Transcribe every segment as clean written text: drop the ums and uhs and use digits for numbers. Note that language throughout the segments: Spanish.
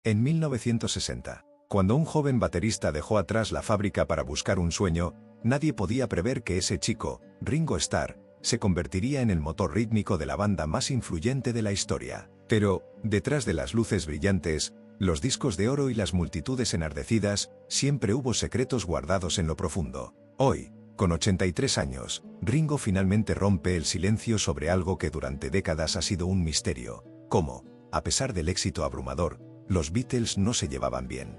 En 1960, cuando un joven baterista dejó atrás la fábrica para buscar un sueño, nadie podía prever que ese chico, Ringo Starr, se convertiría en el motor rítmico de la banda más influyente de la historia. Pero, detrás de las luces brillantes, los discos de oro y las multitudes enardecidas, siempre hubo secretos guardados en lo profundo. Hoy, con 83 años, Ringo finalmente rompe el silencio sobre algo que durante décadas ha sido un misterio: cómo, a pesar del éxito abrumador, los Beatles no se llevaban bien.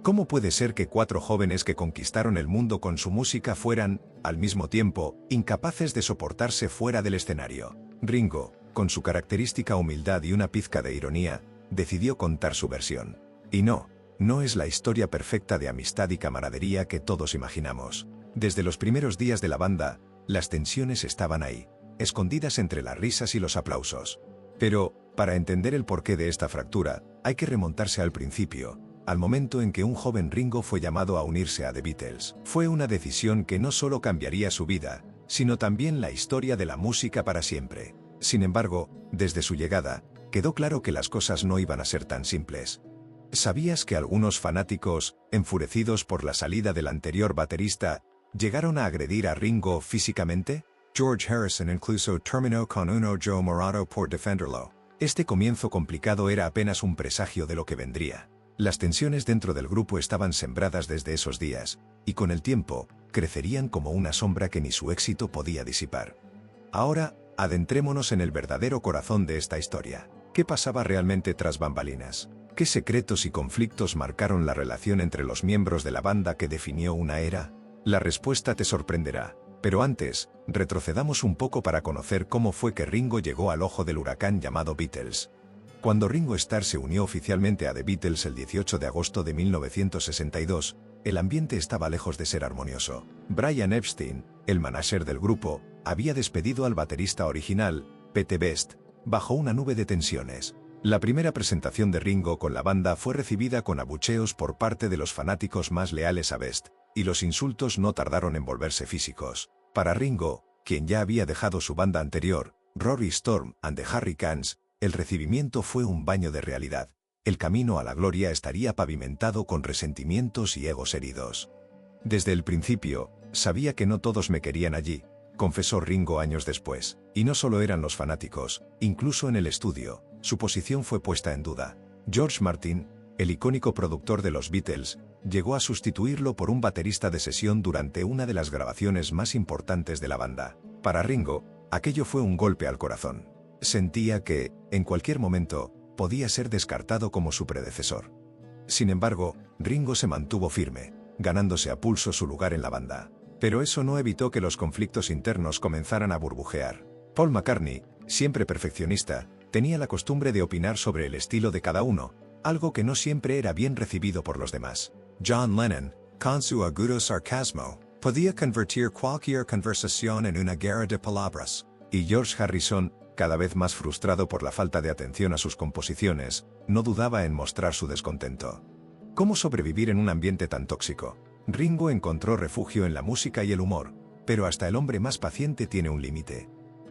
¿Cómo puede ser que cuatro jóvenes que conquistaron el mundo con su música fueran, al mismo tiempo, incapaces de soportarse fuera del escenario? Ringo, con su característica humildad y una pizca de ironía, decidió contar su versión. Y no es la historia perfecta de amistad y camaradería que todos imaginamos. Desde los primeros días de la banda, las tensiones estaban ahí, escondidas entre las risas y los aplausos. Pero, para entender el porqué de esta fractura, hay que remontarse al principio, al momento en que un joven Ringo fue llamado a unirse a The Beatles. Fue una decisión que no solo cambiaría su vida, sino también la historia de la música para siempre. Sin embargo, desde su llegada, quedó claro que las cosas no iban a ser tan simples. ¿Sabías que algunos fanáticos, enfurecidos por la salida del anterior baterista, llegaron a agredir a Ringo físicamente? George Harrison incluso terminó con uno Joe Morado por defenderlo. Este comienzo complicado era apenas un presagio de lo que vendría. Las tensiones dentro del grupo estaban sembradas desde esos días, y con el tiempo, crecerían como una sombra que ni su éxito podía disipar. Ahora, adentrémonos en el verdadero corazón de esta historia. ¿Qué pasaba realmente tras bambalinas? ¿Qué secretos y conflictos marcaron la relación entre los miembros de la banda que definió una era? La respuesta te sorprenderá. Pero antes, retrocedamos un poco para conocer cómo fue que Ringo llegó al ojo del huracán llamado Beatles. Cuando Ringo Starr se unió oficialmente a The Beatles el 18 de agosto de 1962, el ambiente estaba lejos de ser armonioso. Brian Epstein, el manager del grupo, había despedido al baterista original, Pete Best, bajo una nube de tensiones. La primera presentación de Ringo con la banda fue recibida con abucheos por parte de los fanáticos más leales a Best, y los insultos no tardaron en volverse físicos. Para Ringo, quien ya había dejado su banda anterior, Rory Storm and the Hurricanes, el recibimiento fue un baño de realidad. El camino a la gloria estaría pavimentado con resentimientos y egos heridos. Desde el principio, sabía que no todos me querían allí, confesó Ringo años después. Y no solo eran los fanáticos, incluso en el estudio, su posición fue puesta en duda. George Martin, el icónico productor de los Beatles, llegó a sustituirlo por un baterista de sesión durante una de las grabaciones más importantes de la banda. Para Ringo, aquello fue un golpe al corazón. Sentía que, en cualquier momento, podía ser descartado como su predecesor. Sin embargo, Ringo se mantuvo firme, ganándose a pulso su lugar en la banda. Pero eso no evitó que los conflictos internos comenzaran a burbujear. Paul McCartney, siempre perfeccionista, tenía la costumbre de opinar sobre el estilo de cada uno, algo que no siempre era bien recibido por los demás. John Lennon, con su agudo sarcasmo, podía convertir cualquier conversación en una guerra de palabras. Y George Harrison, cada vez más frustrado por la falta de atención a sus composiciones, no dudaba en mostrar su descontento. ¿Cómo sobrevivir en un ambiente tan tóxico? Ringo encontró refugio en la música y el humor, pero hasta el hombre más paciente tiene un límite.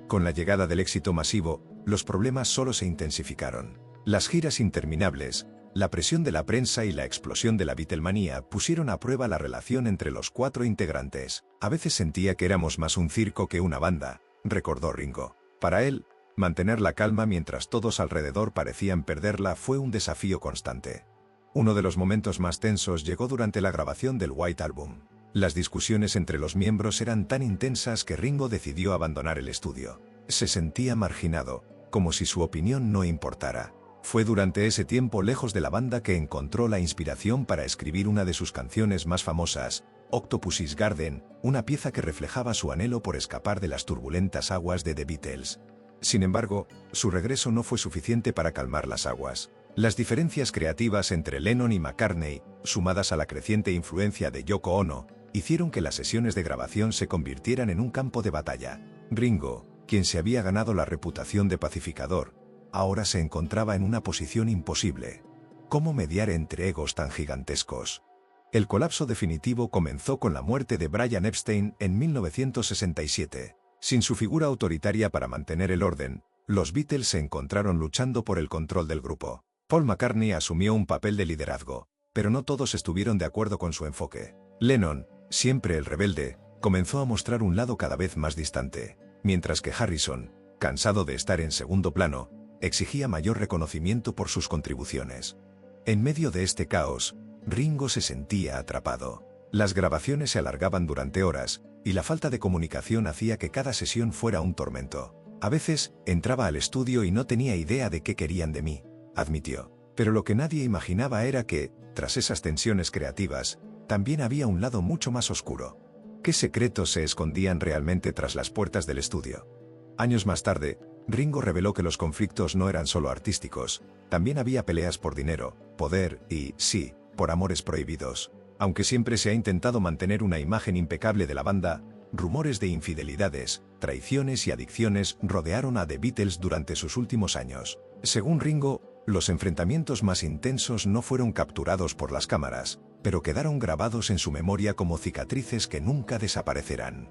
Con la llegada del éxito masivo, los problemas solo se intensificaron. Las giras interminables, la presión de la prensa y la explosión de la Beatlemanía pusieron a prueba la relación entre los cuatro integrantes. A veces sentía que éramos más un circo que una banda, recordó Ringo. Para él, mantener la calma mientras todos alrededor parecían perderla fue un desafío constante. Uno de los momentos más tensos llegó durante la grabación del White Album. Las discusiones entre los miembros eran tan intensas que Ringo decidió abandonar el estudio. Se sentía marginado, como si su opinión no importara. Fue durante ese tiempo lejos de la banda que encontró la inspiración para escribir una de sus canciones más famosas, Octopus's Garden, una pieza que reflejaba su anhelo por escapar de las turbulentas aguas de The Beatles. Sin embargo, su regreso no fue suficiente para calmar las aguas. Las diferencias creativas entre Lennon y McCartney, sumadas a la creciente influencia de Yoko Ono, hicieron que las sesiones de grabación se convirtieran en un campo de batalla. Ringo, quien se había ganado la reputación de pacificador, ahora se encontraba en una posición imposible. ¿Cómo mediar entre egos tan gigantescos? El colapso definitivo comenzó con la muerte de Brian Epstein en 1967. Sin su figura autoritaria para mantener el orden, los Beatles se encontraron luchando por el control del grupo. Paul McCartney asumió un papel de liderazgo, pero no todos estuvieron de acuerdo con su enfoque. Lennon, siempre el rebelde, comenzó a mostrar un lado cada vez más distante, mientras que Harrison, cansado de estar en segundo plano, exigía mayor reconocimiento por sus contribuciones. En medio de este caos, Ringo se sentía atrapado. Las grabaciones se alargaban durante horas, y la falta de comunicación hacía que cada sesión fuera un tormento. A veces, entraba al estudio y no tenía idea de qué querían de mí, admitió. Pero lo que nadie imaginaba era que, tras esas tensiones creativas, también había un lado mucho más oscuro. ¿Qué secretos se escondían realmente tras las puertas del estudio? Años más tarde, Ringo reveló que los conflictos no eran solo artísticos, también había peleas por dinero, poder y, sí, por amores prohibidos. Aunque siempre se ha intentado mantener una imagen impecable de la banda, rumores de infidelidades, traiciones y adicciones rodearon a The Beatles durante sus últimos años. Según Ringo, los enfrentamientos más intensos no fueron capturados por las cámaras, pero quedaron grabados en su memoria como cicatrices que nunca desaparecerán.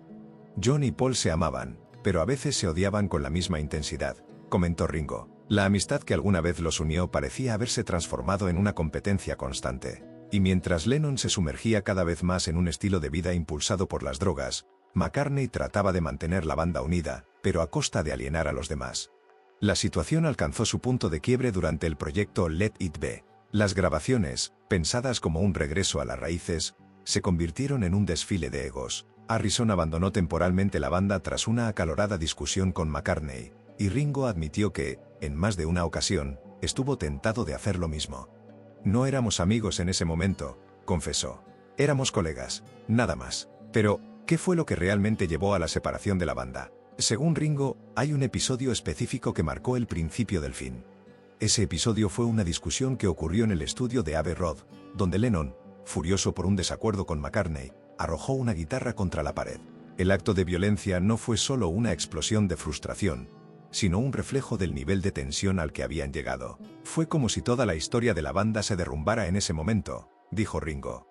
John y Paul se amaban, pero a veces se odiaban con la misma intensidad, comentó Ringo. La amistad que alguna vez los unió parecía haberse transformado en una competencia constante. Y mientras Lennon se sumergía cada vez más en un estilo de vida impulsado por las drogas, McCartney trataba de mantener la banda unida, pero a costa de alienar a los demás. La situación alcanzó su punto de quiebre durante el proyecto Let It Be. Las grabaciones, pensadas como un regreso a las raíces, se convirtieron en un desfile de egos. Harrison abandonó temporalmente la banda tras una acalorada discusión con McCartney, y Ringo admitió que, en más de una ocasión, estuvo tentado de hacer lo mismo. No éramos amigos en ese momento, confesó. Éramos colegas, nada más. Pero, ¿qué fue lo que realmente llevó a la separación de la banda? Según Ringo, hay un episodio específico que marcó el principio del fin. Ese episodio fue una discusión que ocurrió en el estudio de Abbey Road, donde Lennon, furioso por un desacuerdo con McCartney, arrojó una guitarra contra la pared. El acto de violencia no fue solo una explosión de frustración, sino un reflejo del nivel de tensión al que habían llegado. Fue como si toda la historia de la banda se derrumbara en ese momento, dijo Ringo.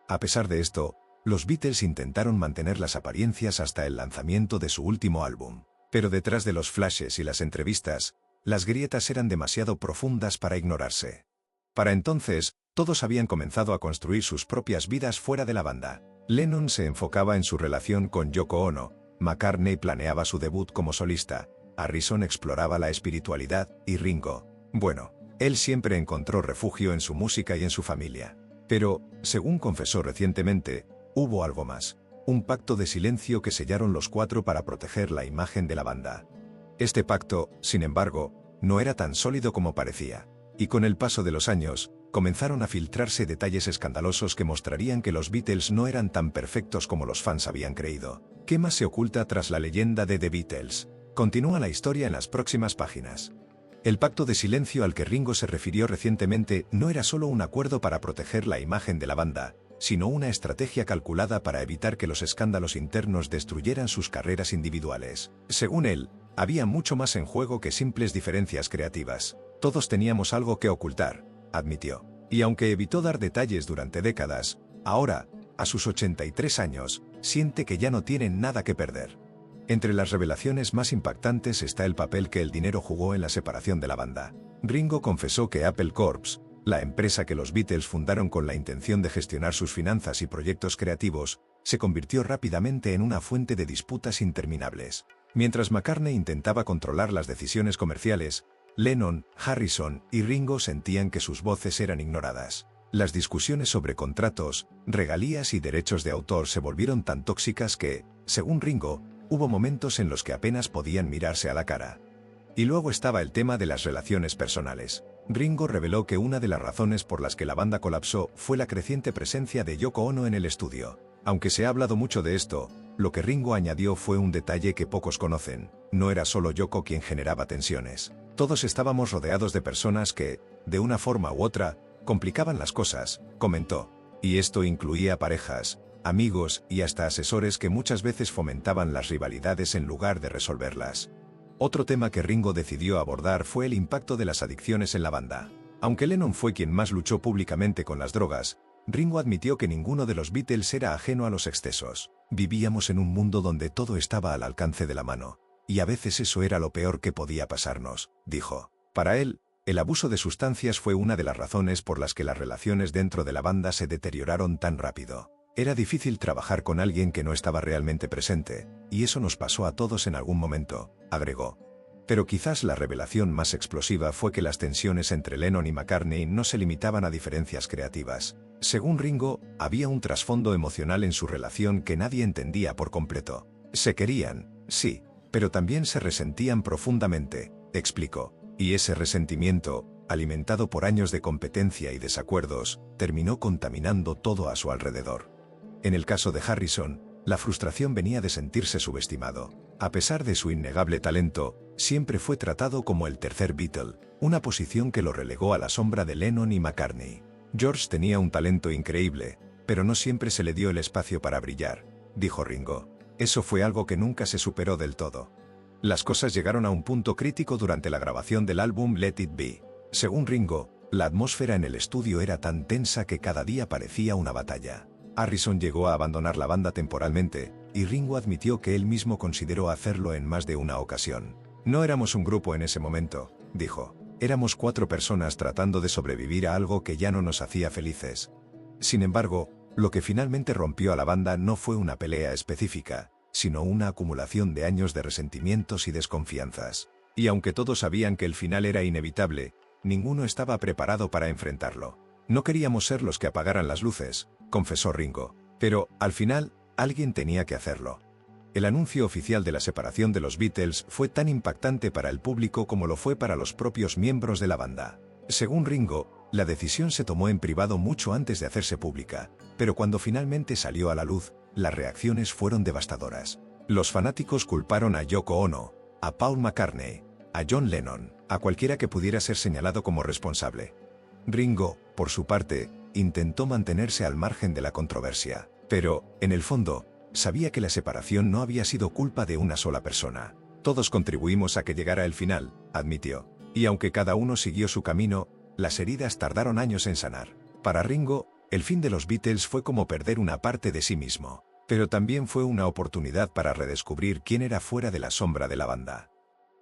A pesar de esto, los Beatles intentaron mantener las apariencias hasta el lanzamiento de su último álbum. Pero detrás de los flashes y las entrevistas, las grietas eran demasiado profundas para ignorarse. Para entonces, todos habían comenzado a construir sus propias vidas fuera de la banda. Lennon se enfocaba en su relación con Yoko Ono, McCartney planeaba su debut como solista, Harrison exploraba la espiritualidad y Ringo, bueno, él siempre encontró refugio en su música y en su familia. Pero, según confesó recientemente, hubo algo más, un pacto de silencio que sellaron los cuatro para proteger la imagen de la banda. Este pacto, sin embargo, no era tan sólido como parecía, y con el paso de los años, comenzaron a filtrarse detalles escandalosos que mostrarían que los Beatles no eran tan perfectos como los fans habían creído. ¿Qué más se oculta tras la leyenda de The Beatles? Continúa la historia en las próximas páginas. El pacto de silencio al que Ringo se refirió recientemente no era solo un acuerdo para proteger la imagen de la banda, sino una estrategia calculada para evitar que los escándalos internos destruyeran sus carreras individuales. Según él, había mucho más en juego que simples diferencias creativas. Todos teníamos algo que ocultar, admitió. Y aunque evitó dar detalles durante décadas, ahora, a sus 83 años, siente que ya no tiene nada que perder. Entre las revelaciones más impactantes está el papel que el dinero jugó en la separación de la banda. Ringo confesó que Apple Corps, la empresa que los Beatles fundaron con la intención de gestionar sus finanzas y proyectos creativos, se convirtió rápidamente en una fuente de disputas interminables. Mientras McCartney intentaba controlar las decisiones comerciales, Lennon, Harrison y Ringo sentían que sus voces eran ignoradas. Las discusiones sobre contratos, regalías y derechos de autor se volvieron tan tóxicas que, según Ringo, hubo momentos en los que apenas podían mirarse a la cara. Y luego estaba el tema de las relaciones personales. Ringo reveló que una de las razones por las que la banda colapsó fue la creciente presencia de Yoko Ono en el estudio. Aunque se ha hablado mucho de esto, lo que Ringo añadió fue un detalle que pocos conocen. No era solo Yoko quien generaba tensiones. Todos estábamos rodeados de personas que, de una forma u otra, complicaban las cosas, comentó. Y esto incluía parejas, amigos y hasta asesores que muchas veces fomentaban las rivalidades en lugar de resolverlas. Otro tema que Ringo decidió abordar fue el impacto de las adicciones en la banda. Aunque Lennon fue quien más luchó públicamente con las drogas, Ringo admitió que ninguno de los Beatles era ajeno a los excesos. Vivíamos en un mundo donde todo estaba al alcance de la mano, y a veces eso era lo peor que podía pasarnos, dijo. Para él, El abuso de sustancias fue una de las razones por las que las relaciones dentro de la banda se deterioraron tan rápido. Era difícil trabajar con alguien que no estaba realmente presente, y eso nos pasó a todos en algún momento, agregó. Pero quizás la revelación más explosiva fue que las tensiones entre Lennon y McCartney no se limitaban a diferencias creativas. Según Ringo, había un trasfondo emocional en su relación que nadie entendía por completo. Se querían, sí, pero también se resentían profundamente, explicó. Y ese resentimiento, alimentado por años de competencia y desacuerdos, terminó contaminando todo a su alrededor. En el caso de Harrison, la frustración venía de sentirse subestimado. A pesar de su innegable talento, siempre fue tratado como el tercer Beatle, una posición que lo relegó a la sombra de Lennon y McCartney. George tenía un talento increíble, pero no siempre se le dio el espacio para brillar, dijo Ringo. Eso fue algo que nunca se superó del todo. Las cosas llegaron a un punto crítico durante la grabación del álbum Let It Be. Según Ringo, la atmósfera en el estudio era tan tensa que cada día parecía una batalla. Harrison llegó a abandonar la banda temporalmente, y Ringo admitió que él mismo consideró hacerlo en más de una ocasión. No éramos un grupo en ese momento, dijo. Éramos 4 personas tratando de sobrevivir a algo que ya no nos hacía felices. Sin embargo, lo que finalmente rompió a la banda no fue una pelea específica, sino una acumulación de años de resentimientos y desconfianzas. Y aunque todos sabían que el final era inevitable, ninguno estaba preparado para enfrentarlo. No queríamos ser los que apagaran las luces, confesó Ringo, pero, al final, alguien tenía que hacerlo. El anuncio oficial de la separación de los Beatles fue tan impactante para el público como lo fue para los propios miembros de la banda. Según Ringo, la decisión se tomó en privado mucho antes de hacerse pública, pero cuando finalmente salió a la luz, las reacciones fueron devastadoras. Los fanáticos culparon a Yoko Ono, a Paul McCartney, a John Lennon, a cualquiera que pudiera ser señalado como responsable. Ringo, por su parte, intentó mantenerse al margen de la controversia, pero, en el fondo, sabía que la separación no había sido culpa de una sola persona. Todos contribuimos a que llegara el final, admitió. Y aunque cada uno siguió su camino, las heridas tardaron años en sanar. Para Ringo, el fin de los Beatles fue como perder una parte de sí mismo, pero también fue una oportunidad para redescubrir quién era fuera de la sombra de la banda.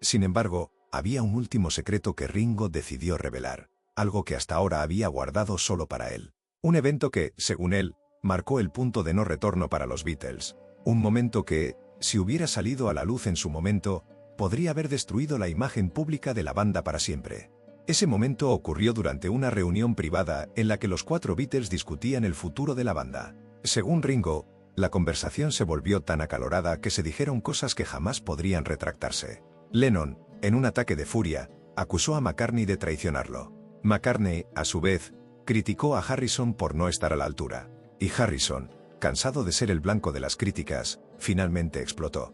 Sin embargo, había un último secreto que Ringo decidió revelar, algo que hasta ahora había guardado solo para él. Un evento que, según él, marcó el punto de no retorno para los Beatles. Un momento que, si hubiera salido a la luz en su momento, podría haber destruido la imagen pública de la banda para siempre. Ese momento ocurrió durante una reunión privada en la que los 4 Beatles discutían el futuro de la banda. Según Ringo, la conversación se volvió tan acalorada que se dijeron cosas que jamás podrían retractarse. Lennon, en un ataque de furia, acusó a McCartney de traicionarlo. McCartney, a su vez, criticó a Harrison por no estar a la altura. Y Harrison, cansado de ser el blanco de las críticas, finalmente explotó.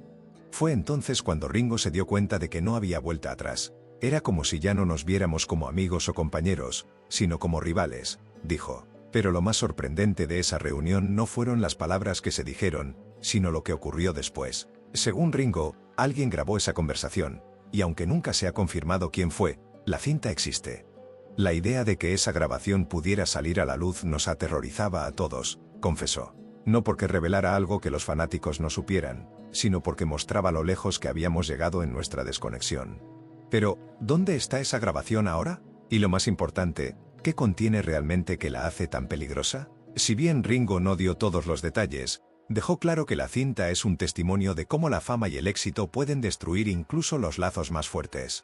Fue entonces cuando Ringo se dio cuenta de que no había vuelta atrás. Era como si ya no nos viéramos como amigos o compañeros, sino como rivales, dijo. Pero lo más sorprendente de esa reunión no fueron las palabras que se dijeron, sino lo que ocurrió después. Según Ringo, alguien grabó esa conversación, y aunque nunca se ha confirmado quién fue, la cinta existe. La idea de que esa grabación pudiera salir a la luz nos aterrorizaba a todos, confesó. No porque revelara algo que los fanáticos no supieran, sino porque mostraba lo lejos que habíamos llegado en nuestra desconexión. Pero, ¿dónde está esa grabación ahora? Y lo más importante, ¿qué contiene realmente que la hace tan peligrosa? Si bien Ringo no dio todos los detalles, dejó claro que la cinta es un testimonio de cómo la fama y el éxito pueden destruir incluso los lazos más fuertes.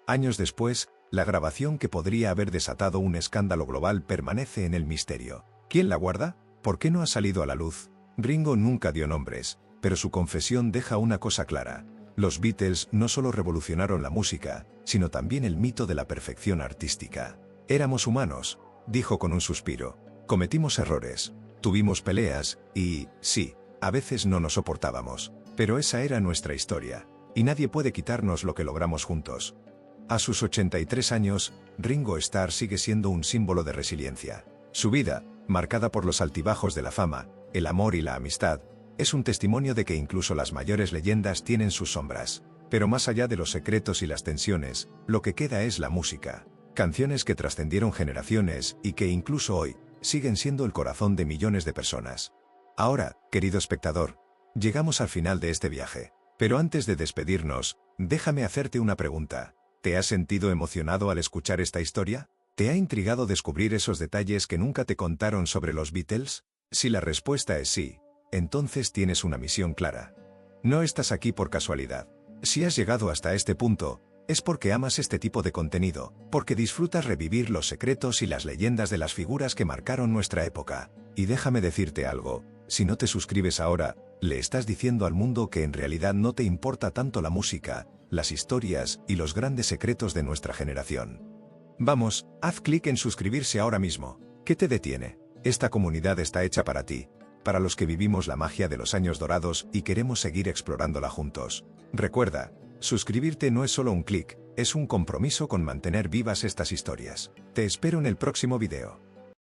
Años después, la grabación que podría haber desatado un escándalo global permanece en el misterio. ¿Quién la guarda? ¿Por qué no ha salido a la luz? Ringo nunca dio nombres, pero su confesión deja una cosa clara. Los Beatles no solo revolucionaron la música, sino también el mito de la perfección artística. Éramos humanos, dijo con un suspiro. Cometimos errores, tuvimos peleas, y, sí, a veces no nos soportábamos. Pero esa era nuestra historia, y nadie puede quitarnos lo que logramos juntos. A sus 83 años, Ringo Starr sigue siendo un símbolo de resiliencia. Su vida, marcada por los altibajos de la fama, el amor y la amistad, es un testimonio de que incluso las mayores leyendas tienen sus sombras. Pero más allá de los secretos y las tensiones, lo que queda es la música. Canciones que trascendieron generaciones y que incluso hoy, siguen siendo el corazón de millones de personas. Ahora, querido espectador, llegamos al final de este viaje. Pero antes de despedirnos, déjame hacerte una pregunta. ¿Te has sentido emocionado al escuchar esta historia? ¿Te ha intrigado descubrir esos detalles que nunca te contaron sobre los Beatles? Si la respuesta es sí, entonces tienes una misión clara. No estás aquí por casualidad. Si has llegado hasta este punto, es porque amas este tipo de contenido, porque disfrutas revivir los secretos y las leyendas de las figuras que marcaron nuestra época. Y déjame decirte algo, si no te suscribes ahora, le estás diciendo al mundo que en realidad no te importa tanto la música, las historias y los grandes secretos de nuestra generación. Vamos, haz clic en suscribirse ahora mismo. ¿Qué te detiene? Esta comunidad está hecha para ti, para los que vivimos la magia de los años dorados y queremos seguir explorándola juntos. Recuerda, suscribirte no es solo un clic, es un compromiso con mantener vivas estas historias. Te espero en el próximo video.